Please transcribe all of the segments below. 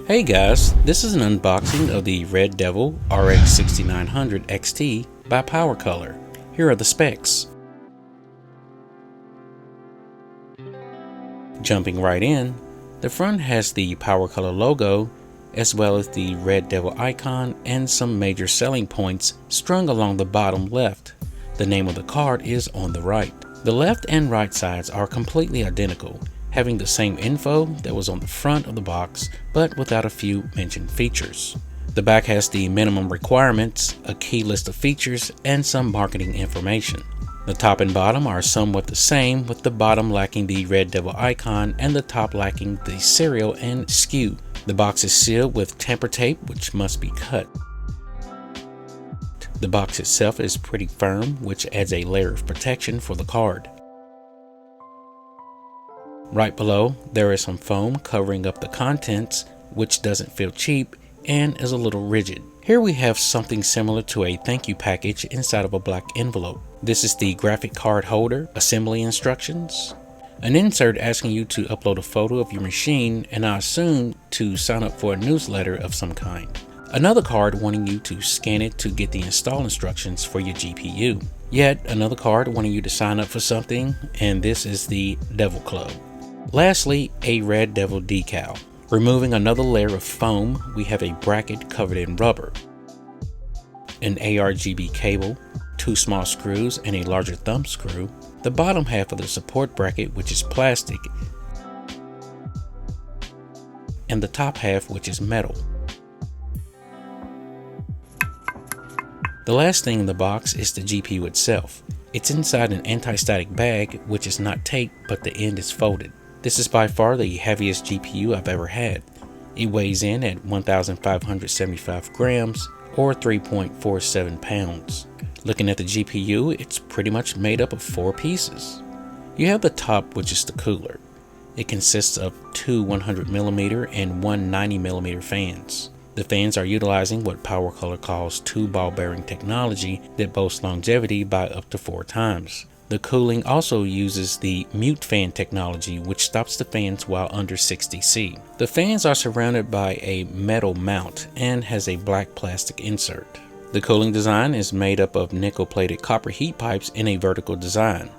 Hey guys, this is an unboxing of the Red Devil RX 6900 XT by PowerColor. Here are the specs. Jumping right in, the front has the PowerColor logo as well as the Red Devil icon and some major selling points strung along the bottom left. The name of the card is on the right. The left and right sides are completely identical, having the same info that was on the front of the box, but without a few mentioned features. The back has the minimum requirements, a key list of features, and some marketing information. The top and bottom are somewhat the same, with the bottom lacking the Red Devil icon and the top lacking the serial and SKU. The box is sealed with tamper tape, which must be cut. The box itself is pretty firm, which adds a layer of protection for the card. Right below, there is some foam covering up the contents, which doesn't feel cheap and is a little rigid. Here we have something similar to a thank you package inside of a black envelope. This is the graphic card holder, assembly instructions, an insert asking you to upload a photo of your machine, and I assume to sign up for a newsletter of some kind. Another card wanting you to scan it to get the install instructions for your GPU. Yet another card wanting you to sign up for something, and this is the Devil Club. Lastly, a Red Devil decal. Removing another layer of foam, we have a bracket covered in rubber, an ARGB cable, two small screws and a larger thumb screw, the bottom half of the support bracket, which is plastic, and the top half, which is metal. The last thing in the box is the GPU itself. It's inside an anti-static bag, which is not taped, but the end is folded. This is by far the heaviest GPU I've ever had. It weighs in at 1,575 grams or 3.47 pounds. Looking at the GPU, it's pretty much made up of 4 pieces. You have the top, which is the cooler. It consists of 2 100mm and 1 90mm fans. The fans are utilizing what PowerColor calls 2 ball bearing technology that boasts longevity by up to 4 times. The cooling also uses the mute fan technology, which stops the fans while under 60 C. The fans are surrounded by a metal mount and has a black plastic insert. The cooling design is made up of nickel-plated copper heat pipes in a vertical design.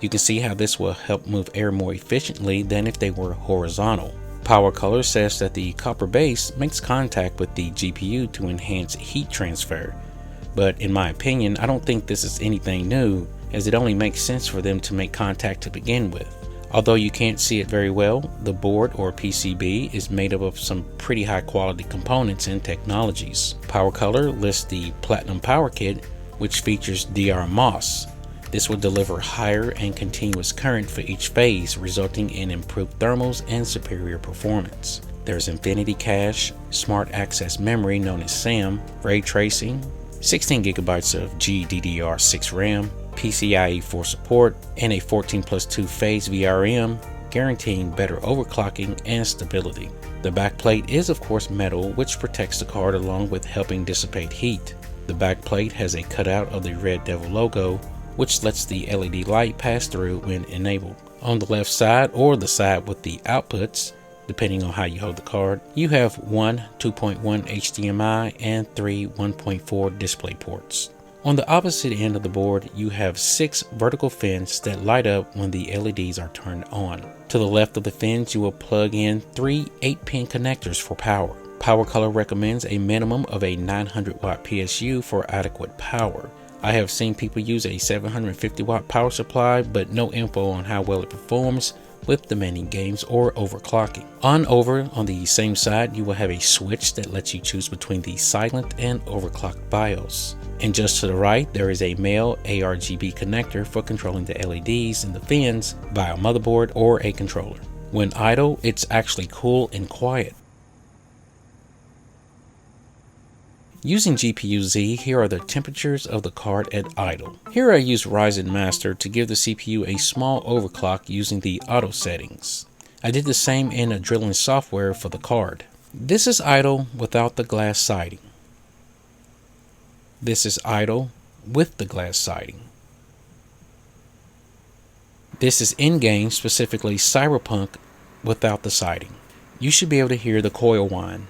You can see how this will help move air more efficiently than if they were horizontal. PowerColor says that the copper base makes contact with the GPU to enhance heat transfer, but in my opinion, I don't think this is anything new, as it only makes sense for them to make contact to begin with. Although you can't see it very well, the board or PCB is made up of some pretty high quality components and technologies. PowerColor lists the Platinum Power Kit, which features DR MOS. This will deliver higher and continuous current for each phase, resulting in improved thermals and superior performance. There's Infinity Cache, Smart Access Memory known as SAM, Ray Tracing, 16GB of GDDR6 RAM, PCIe 4 support, and a 14+2 phase VRM, guaranteeing better overclocking and stability. The backplate is of course metal, which protects the card along with helping dissipate heat. The backplate has a cutout of the Red Devil logo, which lets the LED light pass through when enabled. On the left side, or the side with the outputs, depending on how you hold the card, you have 1 2.1 HDMI and 3 1.4 display ports. On the opposite end of the board, you have 6 vertical fins that light up when the LEDs are turned on. To the left of the fins, you will plug in 3 8-pin connectors for power. PowerColor recommends a minimum of a 900 watt PSU for adequate power. I have seen people use a 750 watt power supply, but no info on how well it performs with demanding games or overclocking. Over on the same side, you will have a switch that lets you choose between the silent and overclocked BIOS. And just to the right, there is a male ARGB connector for controlling the LEDs and the fins via a motherboard or a controller. When idle, it's actually cool and quiet. Using GPU-Z, here are the temperatures of the card at idle. Here I use Ryzen Master to give the CPU a small overclock using the auto settings. I did the same in a drilling software for the card. This is idle without the glass siding. This is idle with the glass siding. This is in-game, specifically Cyberpunk, without the siding. You should be able to hear the coil whine.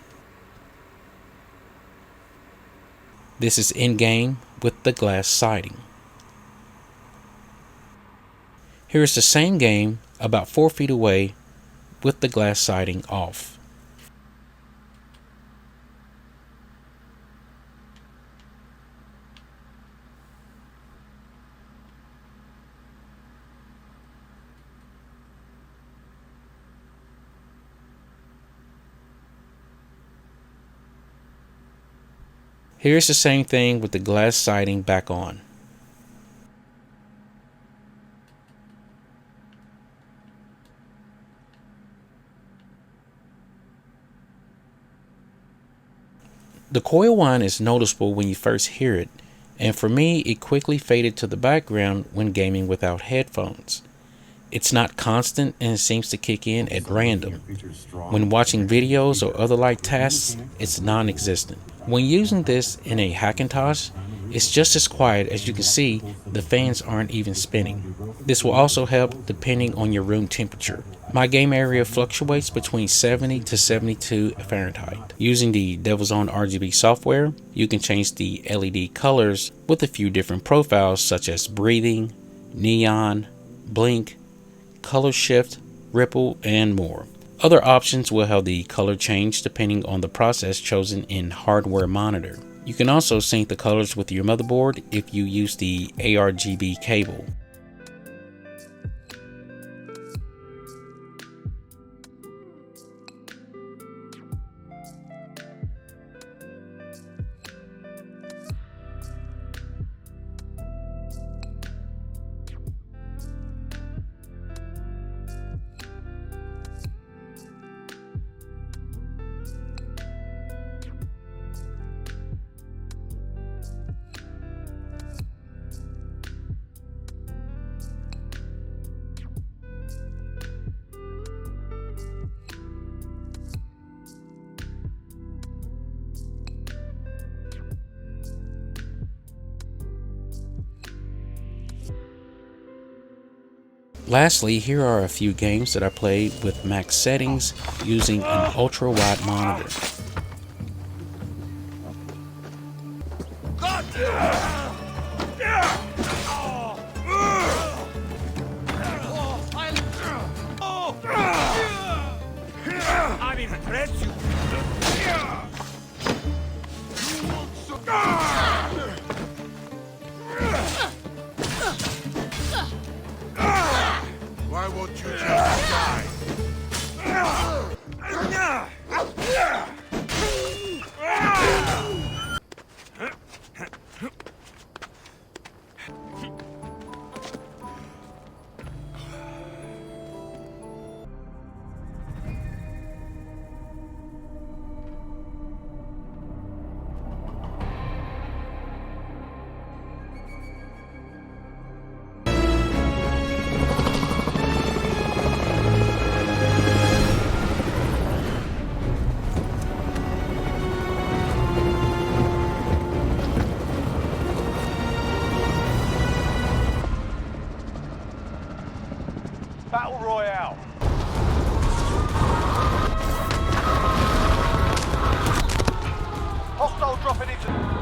This is in-game with the glass siding. Here is the same game about 4 feet away with the glass siding off. Here's the same thing with the glass siding back on. The coil whine is noticeable when you first hear it, and for me it quickly faded to the background when gaming without headphones. It's not constant and it seems to kick in at random. When watching videos or other like tasks, it's non-existent. When using this in a Hackintosh, it's just as quiet. As you can see, the fans aren't even spinning. This will also help depending on your room temperature. My game area fluctuates between 70 to 72 Fahrenheit. Using the Devil's Own RGB software, you can change the LED colors with a few different profiles such as breathing, neon, blink, color shift, ripple, and more. Other options will have the color change depending on the process chosen in hardware monitor. You can also sync the colors with your motherboard if you use the ARGB cable. Lastly, here are a few games that I played with max settings using an ultra wide monitor. Why won't you just die? Battle Royale. Hostile dropping into...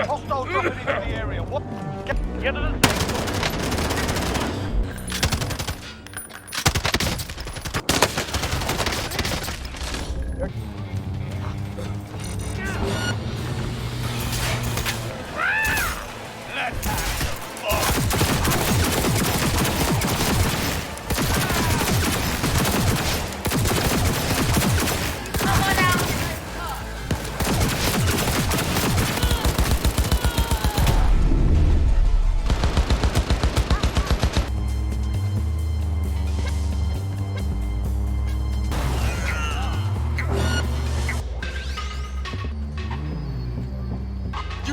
Hostile dropping into the area. What? Get to the safe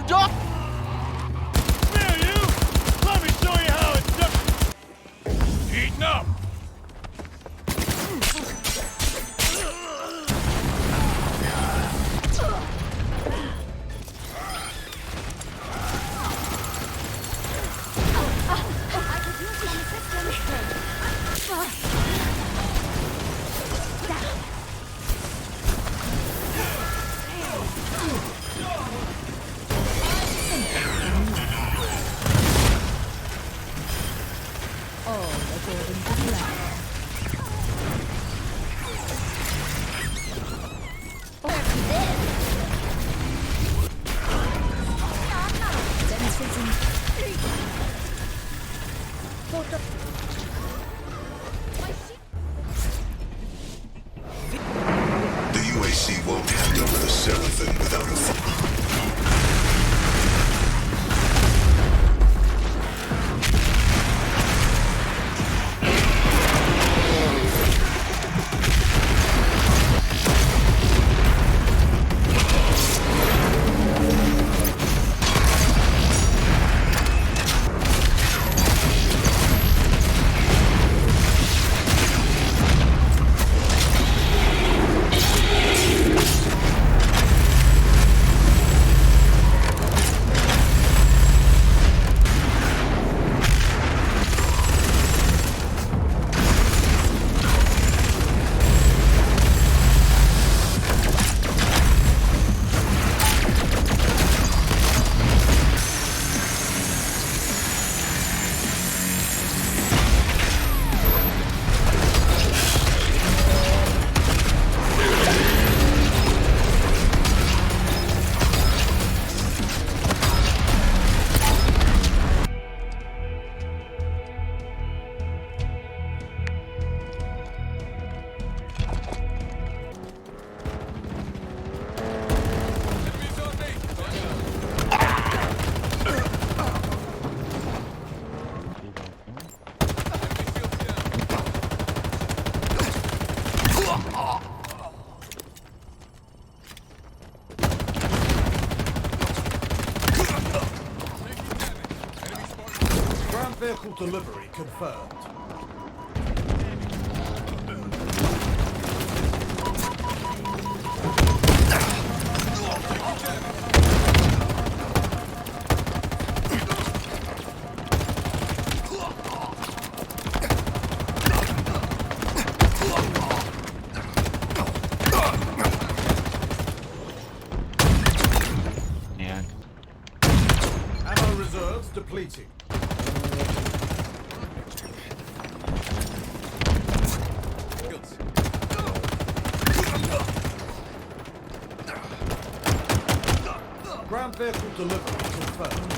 Stop! Here, you! Let me show you how it's done! Eating up! The UAC won't hand over the Seraphim without a fight. Ground vehicle delivery confirmed. Yeah. Ammo reserves depleting. Ground vehicle delivery confirmed.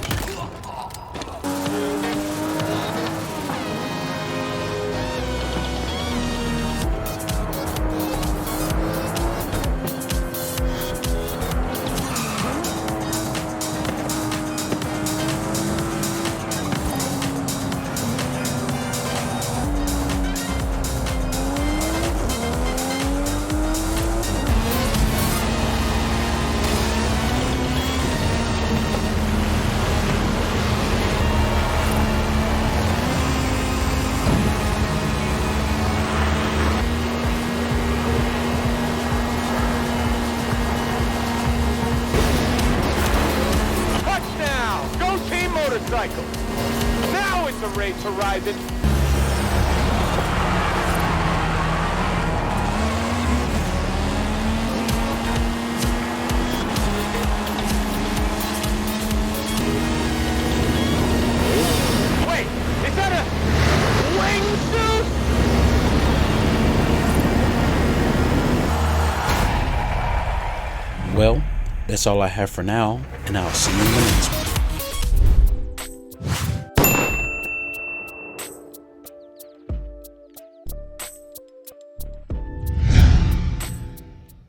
Touchdown! Go team motorcycle! Now is the race horizon! Wait, is that a wingsuit? Well, that's all I have for now, and I'll see you in the next one.